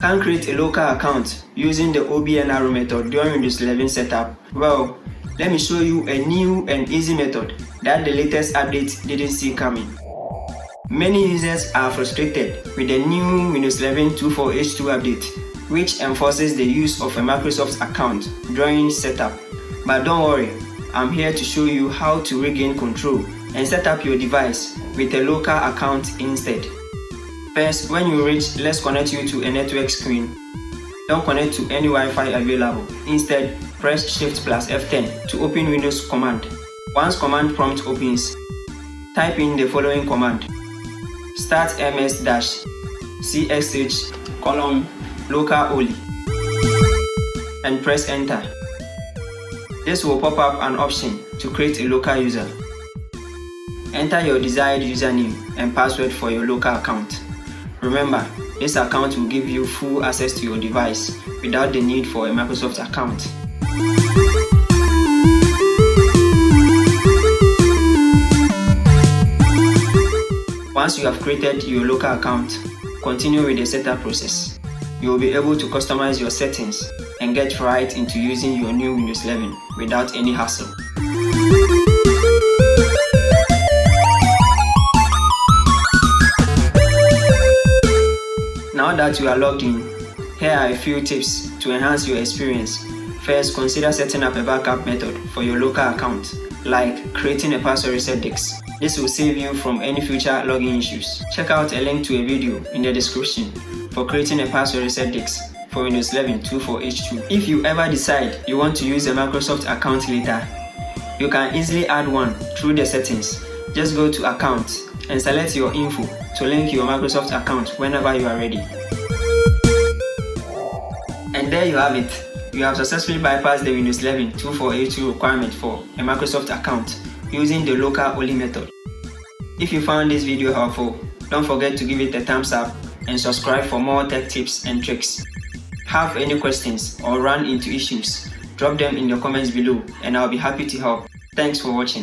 Can create a local account using the OBNRO method during Windows 11 setup? Well, let me show you a new and easy method that the latest update didn't see coming. Many users are frustrated with the new Windows 11 24H2 update, which enforces the use of a Microsoft account during setup. But don't worry, I'm here to show you how to regain control and set up your device with a local account instead. First, when you reach, let's connect you to a network screen. Don't connect to any Wi-Fi available. Instead, press Shift plus F10 to open Windows command. Once command prompt opens, type in the following command: start ms-cxh:/localhost and press enter. This will pop up an option to create a local user. Enter your desired username and password for your local account. Remember, this account will give you full access to your device without the need for a Microsoft account. Once you have created your local account, continue with the setup process. You will be able to customize your settings and get right into using your new Windows 11 without any hassle. Now that you are logged in, here are a few tips to enhance your experience. First, consider setting up a backup method for your local account, like creating a password reset disk. This will save you from any future login issues. Check out a link to a video in the description for creating a password reset disk for Windows 11 24H2. If you ever decide you want to use a Microsoft account later, you can easily add one through the settings. Just go to Account and select your info to link your Microsoft account whenever you are ready. And there you have it. You have successfully bypassed the Windows 11 24H2 requirement for a Microsoft account using the local only method. If you found this video helpful, don't forget to give it a thumbs up and subscribe for more tech tips and tricks. Have any questions or run into issues, drop them in the comments below and I'll be happy to help. Thanks for watching.